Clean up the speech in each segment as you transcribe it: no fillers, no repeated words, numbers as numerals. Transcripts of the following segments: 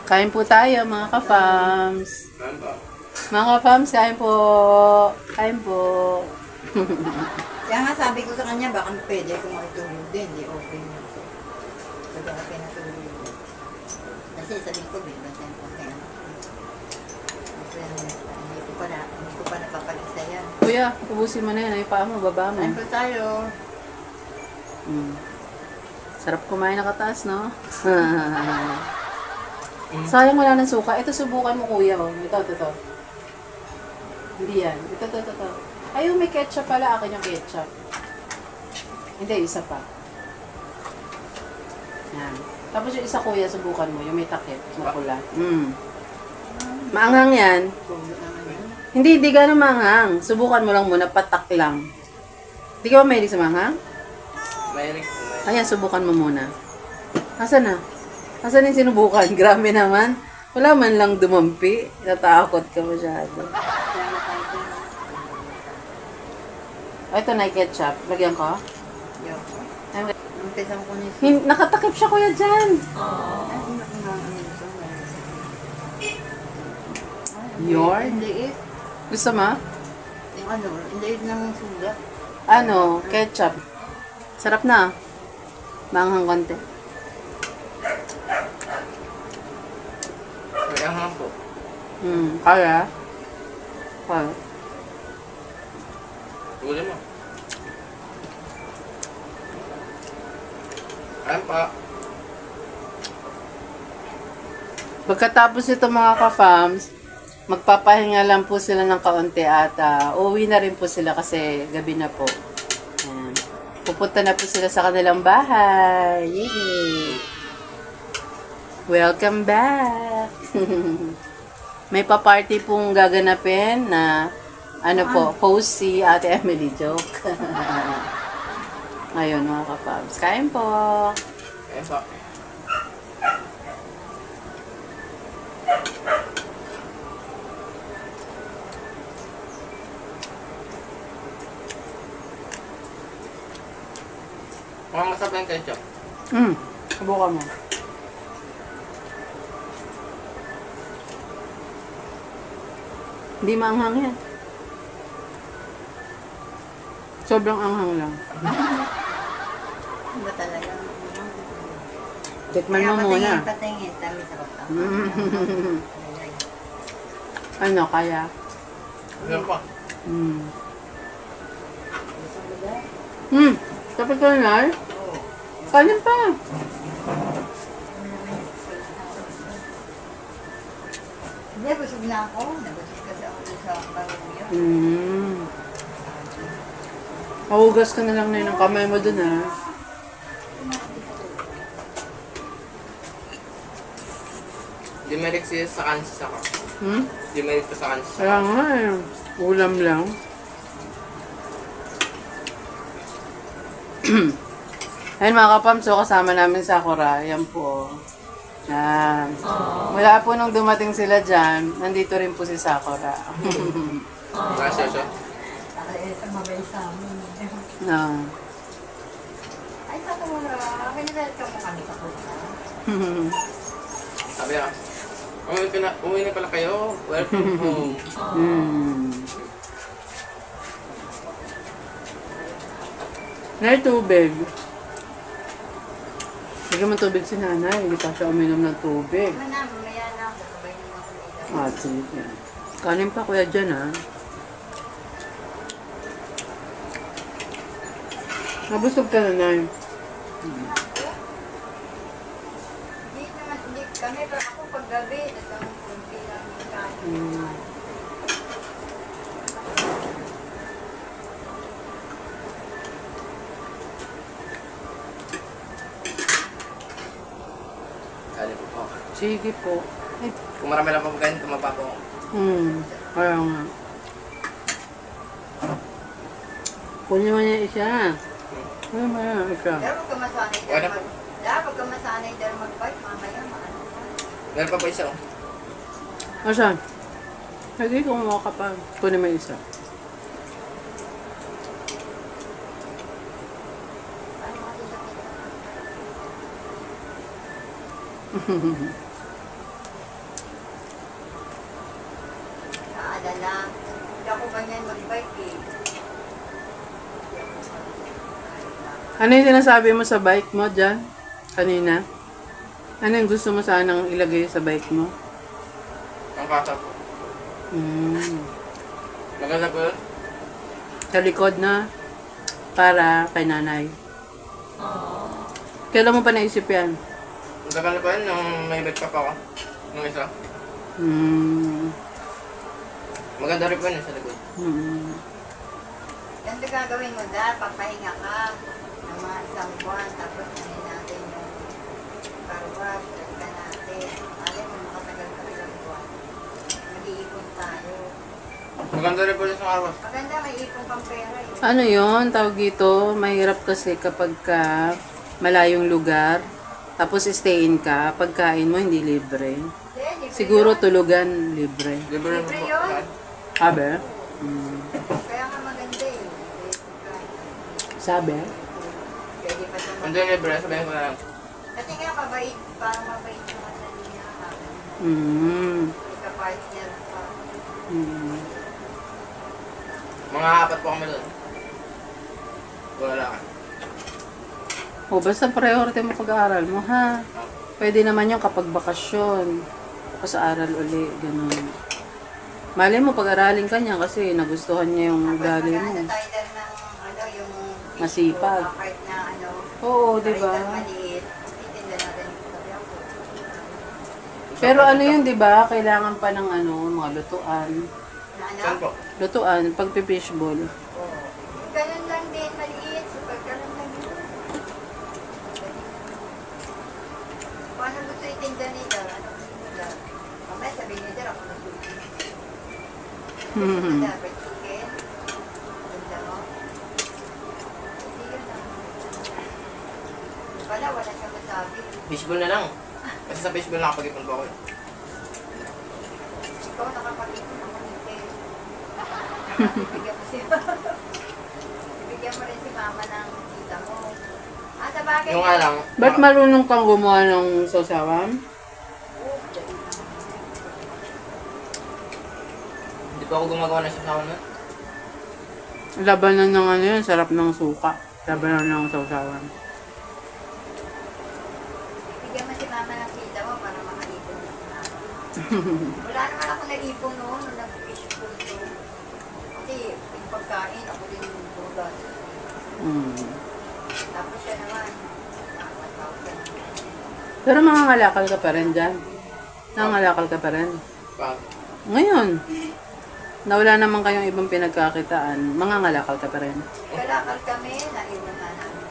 Kain po tayo, mga ka-fams. Mga ka-fams, kain po. Kain po. Kaya nga sabi ko sa kanya, baka pwede kung makitulog din. Di okay na. Sabi okay na tulog. Kasi sabi ko, bilang tayo po kaya. Kasi hindi ko pa napapalisa yan. Kuya, ubusin mo na yan. Ay pa mo, baba mo. Kain po tayo. Sarap kumain nakataas, no? Sayang wala ng suka. Ito, subukan mo, kuya. Oh. Ito. Hindi yan. Ito. Ayun, may ketchup pala. Akin yung ketchup. Hindi, isa pa. Yan. Tapos yung isa, kuya, subukan mo. Yung may takip. Makula. Maanghang yan. Hindi gano'ng maanghang. Subukan mo lang muna. Patak lang. Hindi ka ba mahilig sa maanghang? Mahilig. Ayan, subukan mo muna. Asan na? Asan yung sinubukan? Grabe naman. Wala man lang dumampi. Natakot ka masyado. Ito na yung ketchup. Lagyan ko? Umpisan ko niya. Nakatakip siya, kuya, dyan. Yorn? Liit. Gusto mo? Yung ano, liit ng suga. Ano? Ketchup. Sarap na. Maanghang konti. Kaya nga po. Kaya? Kaya? Uli mo. Ayan pa. Pagkatapos ito, mga ka-fams, magpapahinga lang po sila ng kaunti at uuwi na rin po sila kasi gabi na po. Ayan. Pupunta na po sila sa kanilang bahay. Yay! Welcome back! May pa-party pong gaganapin na host si Ate Emily. Joke. Ngayon, mga ka-fams. Kain po! Ayan pa. Mukhang masarap yung ketchup. Subukan mo. Hindi maanghang yan. Sobrang anghang lang. Iba talaga. Tikman mo muna. Patingin. Tami sa kapta. Ano, kaya? Ayan pa. Tapos ka na, kanin pa. Hindi, busog na ako. Nabusog kasi ako sa pangungyo. Mahugas ka na lang na yun ang kamay mo dun, ha? Di merik siya sa kansa ka. Di merik ka sa kansa. Kaya nga, ulam lang. Ayun, mga kapamso, kasama namin sa Sakura. Yan po. Yan. Mula po nung dumating sila dyan, nandito rin po si Sakura. Kasya siya. Para sa mabay sa amin. No. Ay, tatamura. Kinilat ka mo kami sa pusa. Sabi ka, umuwi na pala kayo. Welcome home. Nay, tubig. Bigyan mo tubig si nanay. Hindi pa siya uminom ng tubig. Mamaya na ako. Sabay na ako. Sige. Kanin pa, kuya, dyan, ha? Nabusog ka na, nay. Hindi kami, pero ako paggabi, nagawang kunti lang yung kanin. Kali po po. Sige po. Ay, Kung marami lang pagkain, tumapa po. kaya nga. Kunin mo niya isa. Ano ba yan, isa? Pero pag kamasanay Wala po. pag kamasanay dahil mag-bike, mamaya maano ka. Meron pa po isa. Asan? Lagi kumuha ka pa. Kunin mo isa. ako ganyan mag-bike eh. Ano yung sinasabi mo sa bike mo dyan? Kanina? Ano yung gusto mo sanang ilagay sa bike mo? Ang kasa po. Maganda po yun? Sa likod na para kay nanay. Kailan mo pa naisip yan? Ang tagal na po yun, nung may backup ako. Nung isa. Maganda rin po yun sa likod. Ganito gagawin mo dahil papahinga ka ng mga isang buwan tapos nanin natin yung karwas, ka natin. Alam mo, makatagal ka ilang buwan. Mag-iipon tayo. Maganda rin po yun sa karwas. Maganda, may ipon kang pera eh. Ano yon tawag dito? Mahirap kasi kapag ka malayong lugar, tapos stay-in ka, pagkain mo hindi libre. Libre Siguro yun. tulugan libre. Libre rin po. Libre yun. Lahat. Sabi? Kaya nga maganda eh. Libre pagkain. Sabi? Pwede pa ito Hindi libre, sabihin ko na lang. Kasi nga mabait, parang mabait yung mga niya. Ika-partner pa. Mga 4 po kami doon. Wala ka. O basta priority mo pag-aaral mo, ha? Pwede naman yung kapag bakasyon. Tapos aaral uli, ganun. Malay mo, pag-aralin ka niya kasi nagustuhan niya yung ugali mo. Magkano tayo dahil ng ano, yung Masipag. kahit na ano, Oo, di ba? kahit na maliit, itinda natin yung sabi ako. Pero ano yun, di ba? Kailangan pa ng ano, mga lutuan. Na ano? Saan po? Lutuan, pag-fishball. Oo. Ganun lang din, maliit, super ganun lang yun. Paano gusto itinda nila? Ano gusto nila? Mamaya sabihin nila, ako nasulit. Gusto nila, fried chicken? Tinda mo? Hindi yun lang. Wala siyang masabi. Fishball na lang. Kasi sa fishball nakapag-ipon po ako. Ikaw nakapag-ipon ako nito. Bigyan mo siya. Bigyan mo rin si mama ng tita mo. Sa bagay. Yung nga lang. Ba't marunong kang gumawa ng sausawan? Hindi pa ako gumagawa ng sasawa na. Labanan ng ano yun, sarap ng suka. Labanan ng sausawan. Bigyan mo si mama ng tita mo para makaipon mo si mama. Wala naman ako nag-ipon noon nung nag-fishbowl ko. Kasi yung pagkain, ako din yung bugas. Tapos siya naman, nakakatawagan. Pero mga ngalakal ka pa rin dyan. Nangalakal ka pa rin. Bakit? Ngayon, na wala naman kayong ibang pinagkakitaan, mga ngalakal ka pa rin. Kalakal kami, naiwan na namin.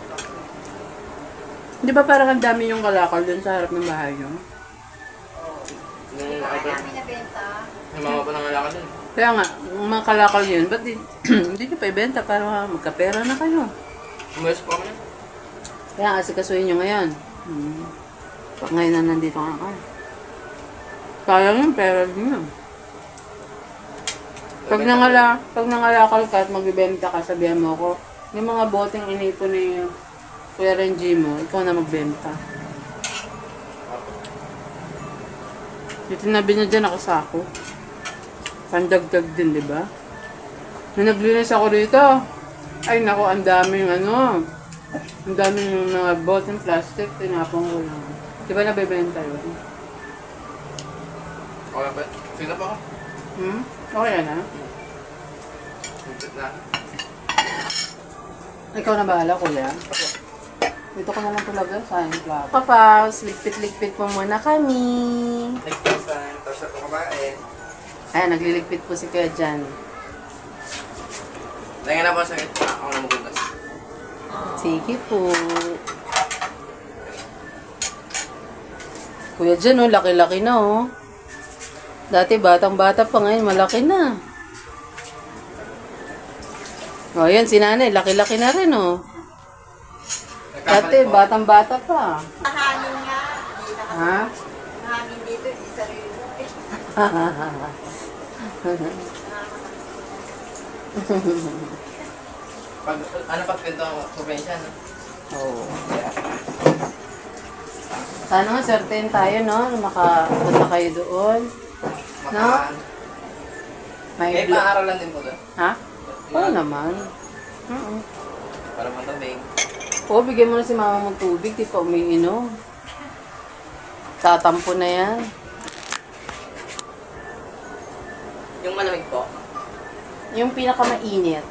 Di ba parang ang dami yung kalakal dun sa harap ng bahay nyo? Hindi Yung pa ako, namin nabenta. yung mga pa nangalakad dun. Kaya nga, yung mga kalakal yun, ba't hindi nyo pa ibenta para magkapera na kayo? Umayos po kami na. Kaya kasi kasuhin nyo ngayon. Ngayon na nandito ka ka. Sayang yung pera din yun. Pag nangalakal ka at magbibenta ka, sabihan mo ko, yung mga boteng inipon ni Kuya Renji mo, ikaw na magbenta. Yung tinabi niya dyan, nakasako. Pandagdag din, di ba? Nung naglinis ako rito, ay naku, ang daming ang daming mga boteng plastic, tinapong ko lang. Di ba nabibenta yun? Okay ba? Sige pa ako. Okay na. Higpit na. Ikaw na bahala, kuya. Dito ko na lang talaga, sayang plato. Papaws, ligpit-ligpit po muna kami. Next time, tapos na po kumain. Ayan, nagliligpit po si Kuya Jan. Lagyan na po sa sakit. Ako na magugas. Sige po. Kuya Jan, oh, laki-laki na, oh. Dati batang-bata pa, ngayon malaki na. O, yan, si nanay, laki-laki na rin, oh. Dati, batang-bata pa. Hangin nga. Hindi Ha? hangin dito, di sarili mo. Pag ganito ang probinsya, no? Oo. Sana nga, certain tayo, no? Na makapunta kayo doon. No? Makaan. May May paaralan din po doon. Ha? Oo naman. Para matubig. Oo, bigyan mo na si mama ng tubig, di pa umiinom. Tatampo na yan. Yung malamig po. Yung pinakamainit.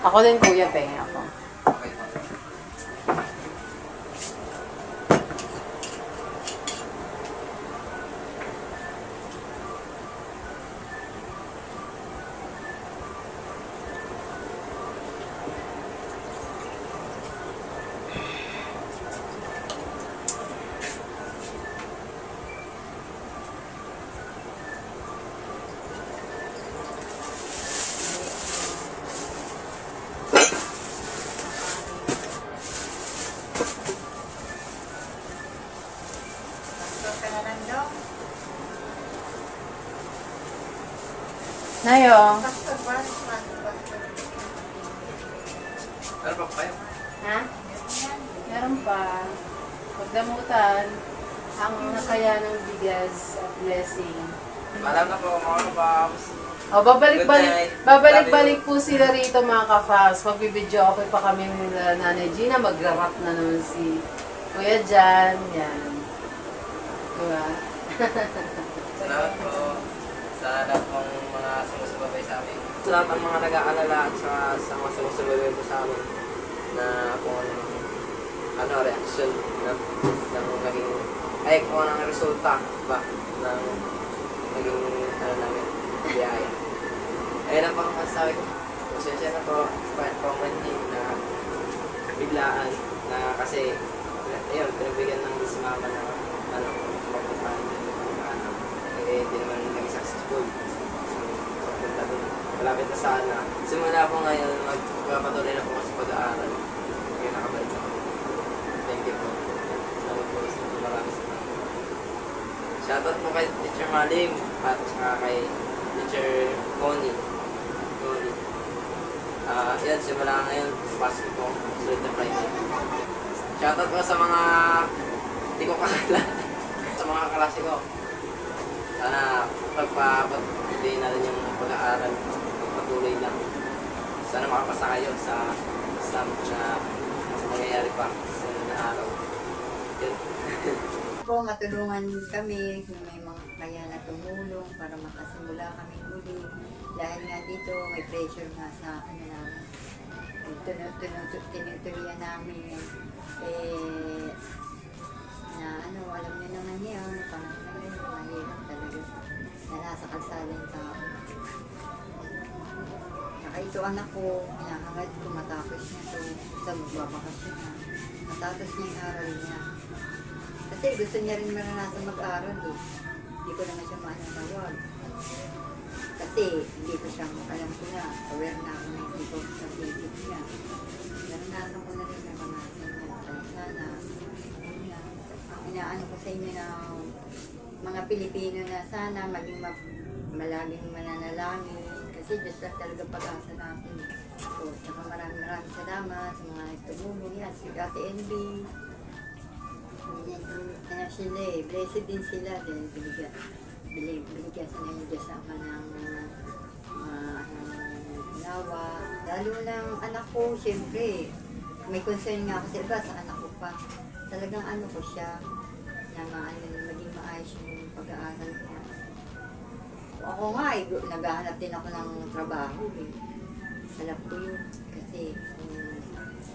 Ako din kuya, pengen ako. Okay po. Pastor ka na lang daw. Nayo. Pastor, pastor. Pero pa kayo. Ha? Meron pa. Pagdamutan, ang nakaya ng bigas at blessing. Alam na po mga kapams. O, Good night. babalik-balik po sila rito mga ka-fans. Magbibideo okay pa kami nila Nanay Gina. Magra-rap na naman si Kuya Jan. Yan. Diba? Salamat po sa lahat ng mga sumusubaybay sa amin. Sa lahat ng mga nag-aalala at sa mga sumusubaybay po sa amin na kung ano reaction ng naging ay kung anong resulta ba ng naging ano namin biyaya. Ayun ang pangkasabi ko. Pasensya na po commenting na biglaan na kasi ayun, pinabigyan ng si mama na ano, mapuntahan eh, hindi naman kami successful. Pagpunta doon, malapit na sana. Simula po ngayon, magpapatuloy na po kasi pag-aaral. Kaya nakabalik ako. Thank you po. Salamat po sa maraming salamat. Shoutout po kay Teacher Malim at saka kay Teacher Connie. Yan, simula ngayon, pasok po, sulit na Friday. Shoutout po sa mga hindi ko kakala, sa mga kaklase ko. Sana pagpapatuloy natin yung pag-aaral, pagpatuloy lang. Sana makapasa kayo sa exam na mangyayari pa sa mga araw. Yun. Po, matulungan kami kung may mga kaya na tumulong para makasimula kami uli. Dahil nga dito, may pressure nga sa ano namin. Tinutuloyan namin. Na ano, alam niyo naman yan, panahon na ngayon, mahirap talaga na nasa kalsada yung tao. Saka ito anak ko, hinahangad ko matapos niya ito sa magbabakasyon na. Matapos niya yung aral niya. Kasi gusto niya rin maranasan mag-aral eh. Hindi ko naman siya mananawag. Kasi hindi ko siya, alam ko na, aware na ako na hindi ko sa isip niya. Naranasan ko na rin naranasan niya. Kaya sana, inaano ko sa inyo na mga Pilipino na sana maging malaging mananalangin kasi Diyos lang talaga pag-asa natin. So, tsaka maraming salamat sa mga nagtumulong yan. Si Ate NB, sila eh, blessed din sila dahil binigyan sa ngayon Diyos ama ng nawa. Lalo ng anak ko, siyempre, may concern nga ako sa iba, sa anak ko pa. Talagang ano ko siya, na maging maayos yung pag-aaral niya. Ako nga, naghahanap din ako ng trabaho eh. Alam ko yun. Kasi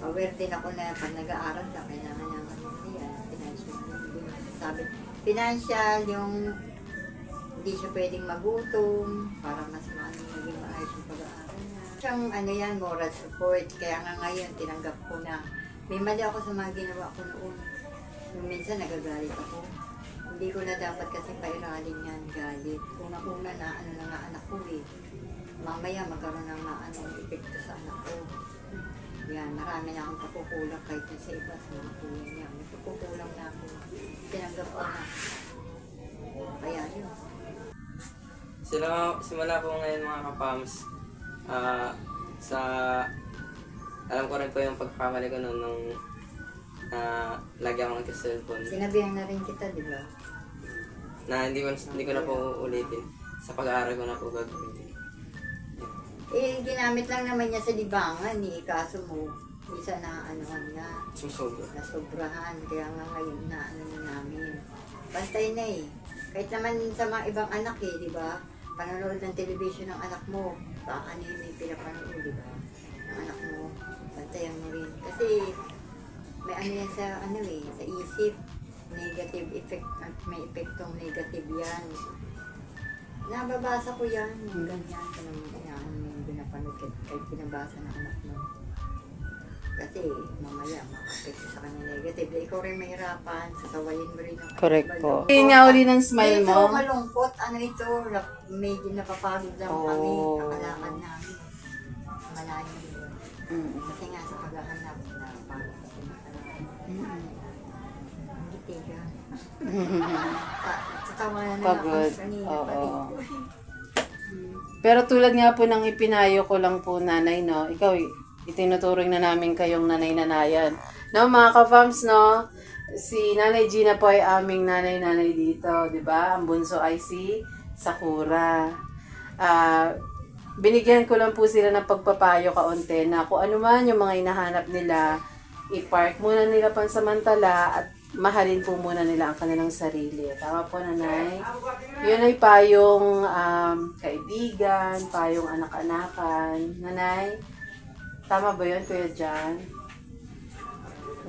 aware din ako na pag nag-aaral ka, kailangan ng ano yan, financial. Sabi, financial, yung hindi siya pwedeng magutom para mas maging maayos yung pag-aaral niya. Siyang ano yan, moral support. Kaya nga ngayon, tinanggap ko na may mali ako sa mga ginawa ko noon. Nung minsan nagagalit ako. Hindi ko na dapat kasi pairalin yan, galit. Una-una na ano na nga anak ko eh. Mamaya magkaroon ng epekto sa anak ko. Yan, marami na akong pakukulang kahit sa iba sa mga kulang niya. May pakukulang na ako. Tinanggap ko na. Kaya yun. Simula po ngayon mga kapams, sa alam ko rin po yung pagkakamali ko noon nung lagi ako nagka-cellphone. Sinabihan na rin kita, di ba? Na hindi ko na po ulitin. sa pag-aaral ko na po gagawin. Ginamit lang naman niya sa libangan eh. Kaso mo, isa na anuhan niya. Susobra. Nasobrahan. Kaya nga ngayon na ano na namin. Bantay na eh. Kahit naman sa mga ibang anak eh, di ba? Panonood ng television ng anak mo. Baka ano yung may pinapanood, di ba? Ng anak mo. Bantayan mo rin. Kasi may ano yan sa ano eh, sa isip. Negative effect. May epektong negative yan. Nababasa ko yan. Yung ganyan. Kanang yan. Yung pinapanood kahit pinabasa ng anak mo. Kasi mamaya makapekto sa kanya negative. Ikaw rin mahirapan, sasawayin mo rin ang Correct po. balong. Yun nga uli ng smile mo. Ito malungkot, ano ito, medyo napapagod lang kami, nakalakad namin. Malayo yun. Kasi nga sa paghahanap na pagod kasi makalakad. Hindi tiga. Tatawanan na Pagod. ako kanina pati. Pero tulad nga po ng ipinayo ko lang po, nanay, no? Ikaw, itinuturing na namin kayong nanay-nanayan. No, mga ka-fams, no? Si Nanay Gina po ay aming nanay-nanay dito, di ba? Ang bunso ay si Sakura. Binigyan ko lang po sila ng pagpapayo kaunti na kung ano man yung mga hinahanap nila, i-park muna nila pansamantala at mahalin po muna nila ang kanilang sarili. Tama po, nanay? Yun ay payong kaibigan, payong anak-anakan. Nanay? Tama ba yun, Kuya Jan?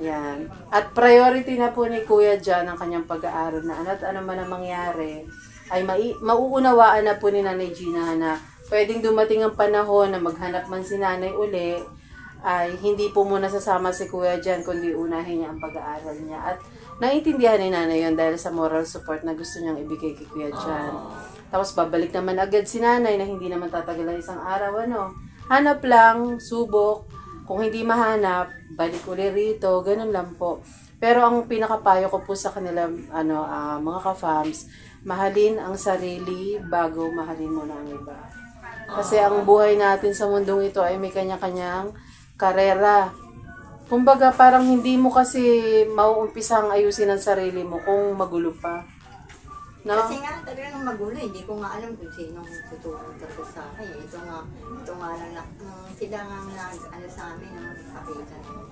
Yan. At priority na po ni Kuya Jan ang kanyang pag-aaral na ano man ang mangyari, ay mauunawaan na po ni Nanay Gina na pwedeng dumating ang panahon na maghanap man si Nanay uli, ay hindi po muna sasama si Kuya Jan, kundi unahin niya ang pag-aaral niya. At naiintindihan ni Nanay yun dahil sa moral support na gusto niyang ibigay kay Kuya Jan. Tapos babalik naman agad si Nanay na hindi naman tatagal ng isang araw, ano? Hanap lang, subok. Kung hindi mahanap, balik uli rito. Ganun lang po. Pero ang pinakapayo ko po sa kanila, mga ka-fams, mahalin ang sarili bago mahalin mo na ang iba. Kasi ang buhay natin sa mundong ito ay may kanya-kanyang karera. Kumbaga, parang hindi mo kasi mauumpisang ayusin ang sarili mo kung magulo pa. No? Kasi nga talagang magulo, hindi ko nga alam kung sinong tutulong talaga sa akin. Ito nga lang, sila nga ano sa amin, pakita ng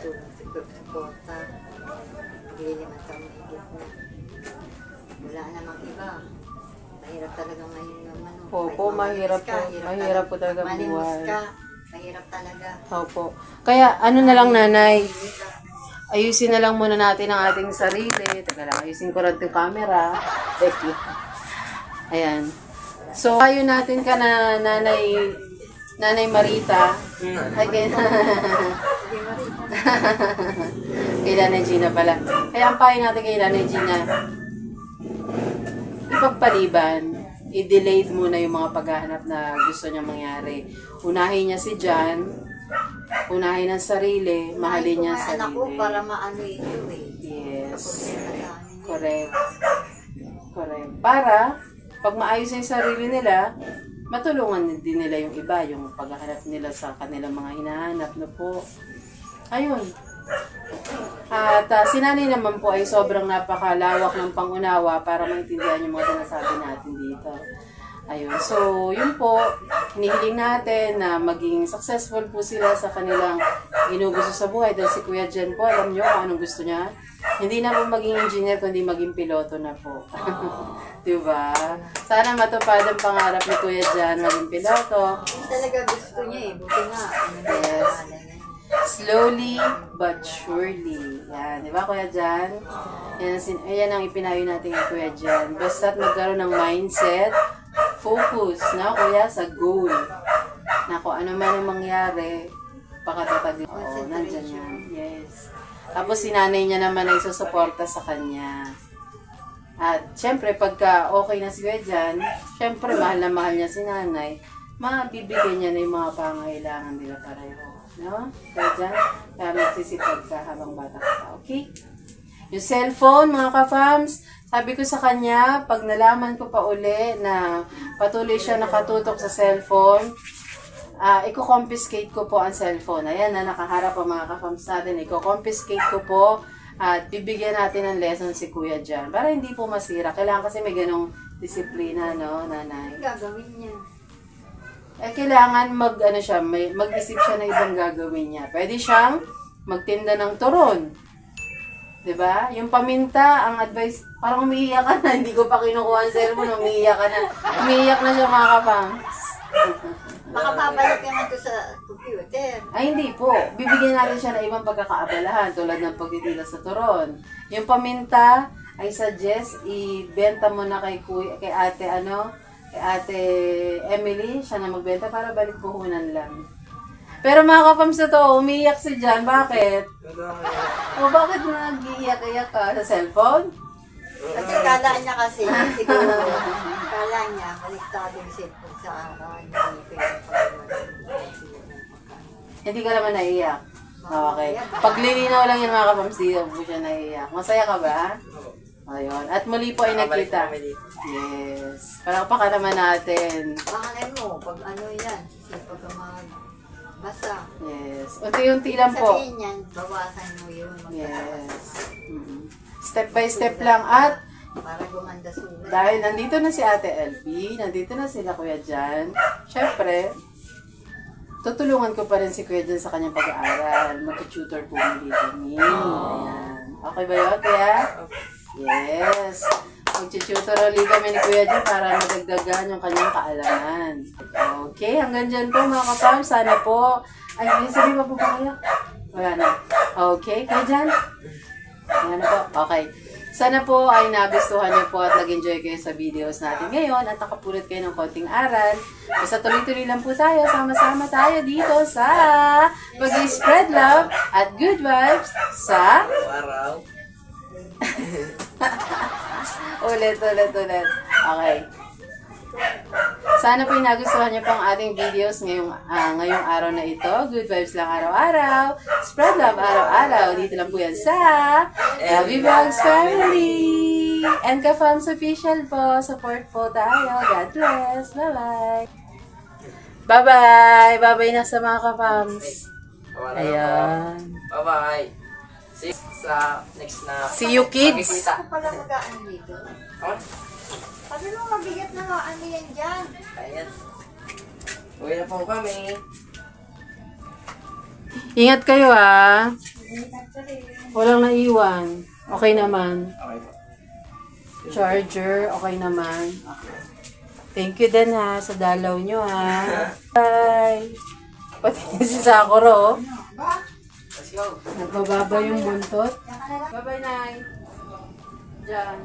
tulong, suporta, pagliliman sa mga higit na. Wala namang iba. Mahirap talaga ngayon naman. Opo, mahirap po talaga buhay. Mahirap talaga. Opo. Kaya ano na lang, nanay, ayusin na lang muna natin ang ating sarili. Teka lang, ayusin ko rin yung camera. Thank you. Ayan. So, ayun natin ka na Nanay Marita. Again. Kay Nanay Gina pala. Kaya ang payo natin kay Nanay Gina, ipagpaliban, i-delay muna yung mga paghahanap na gusto niya mangyari. Unahin niya si Jan, unahin ang sarili, mahalin niya ang sarili. Anak ko para maano ito eh. Yes. Correct. Correct. Para, pag maayos yung sarili nila, matulungan din nila yung iba, yung paghahanap nila sa kanilang mga hinahanap na po. Ayun. At si Nanay naman po ay sobrang napakalawak ng pangunawa para maintindihan yung mga sinasabi natin dito. Ayun. So, yun po, hinihiling natin na maging successful po sila sa kanilang ginugusto sa buhay. Dahil si Kuya Jan po, alam nyo kung anong gusto niya. Hindi na po maging engineer, kundi maging piloto na po. Diba? Sana matupad ang pangarap ni Kuya Jan, maging piloto. Talaga gusto niya eh. Buti nga. Yes. Slowly but surely. Yan. Diba, Kuya Jan? Yan ang ipinayo natin kay Kuya Jan. Basta't magkaroon ng mindset, focus na kuya sa goal na kung ano man ang mangyari pakatatag nandyan yan. Yes. Tapos si nanay niya naman ay susuporta sa kanya. At syempre pagka okay na si Kuya Jan, syempre mahal na mahal niya si nanay, mabibigyan niya na yung mga pangailangan nila pareho, no? Kuya Jan, kaya magsisipag ka habang bata ka, okay? Yung cellphone, mga ka-fams, sabi ko sa kanya, pag nalaman ko pa uli na patuloy siya nakatutok sa cellphone, i-confiscate ko po ang cellphone. Ayan na, nakaharap ang mga ka-fams natin. I-confiscate ko po at bibigyan natin ng lesson si Kuya Jan. Para hindi po masira. Kailangan kasi may ganong disiplina, no, nanay? Ang gagawin niya. Eh, kailangan mag-isip siya ng ibang gagawin niya. Pwede siyang magtinda ng turon. 'Di ba? Yung paminta, ang advice, parang umiiyak ka na. Hindi ko pa kinukuha ang cellphone, umiiyak ka na. Umiiyak na siya, mga kapangs. Baka babalik naman to sa computer. Ay, hindi po. Bibigyan natin siya ng ibang pagkakaabalahan tulad ng pagtitila sa turon. Yung paminta, I suggest, ibenta mo na kay ate, kay ate Emily, siya na magbenta para balik puhunan lang. Pero mga kapams na to, umiiyak si Jan. Bakit? O bakit nag-iiyak-iyak ka? Sa cellphone? Kasi kala niya kasi, siguro, kala niya, baliktado yung cellphone sa araw. Hindi pwede Hindi ka naman naiiyak. Okay. Paglilinaw lang yung mga kapams, di po siya naiiyak. Masaya ka ba? Ayun. At muli po ay nakita. Yes. Palakpakan naman natin. Pangalan mo, pag ano yan, sipag ka magbasa. Yes. Unti-unti lang po. Sabihin yan, bawasan mo yun. Yes. Step by step lang. At Para gumanda sulat. dahil nandito na si Ate LB, nandito na sila Kuya Jan, syempre, tutulungan ko pa rin si Kuya Jan sa kanyang pag-aaral. Mag-tutor po muli kami. Ayan. Okay ba yun, Kuya? Yes. Mag-tutor ulit kami ni Kuya Jan para madagdagan yung kanyang kaalaman. Okay, hanggang dyan po mga kapam. Sana po, ay, may sabi pa po ba kayo? Wala na. Okay, Kuya Jan? Ayan na po. Okay. Sana po ay nagustuhan niyo po at nag-enjoy kayo sa videos natin ngayon at nakapulot kayo ng konting aral. Basta tuloy-tuloy lang po tayo. Sama-sama tayo dito sa pag-spread love at good vibes sa Araw. ulit. Okay. Sana po nagustuhan niyo po ang ating videos ngayong araw na ito. Good vibes lang araw-araw. Spread love araw-araw. Dito lang po yan sa LB Vlogs Family. And Ka-Fams Official po. Support po tayo. God bless. Bye-bye. Bye-bye. Bye-bye na sa mga Ka-Fams. Ayan. Bye-bye. See you sa next na... See you, kids. Ako pala mag-ano dito. Oh, Sabi mo, mabigat na ano yan dyan. ayan. Uwi na po kami. Ingat kayo ha. Walang naiwan. Okay naman. Okay po. Charger, okay naman. Thank you din ha sa dalaw nyo ha. Bye! Pati si Sakura oh. Let's go. Nagbababa yung buntot. Bye-bye, Nay. Diyan.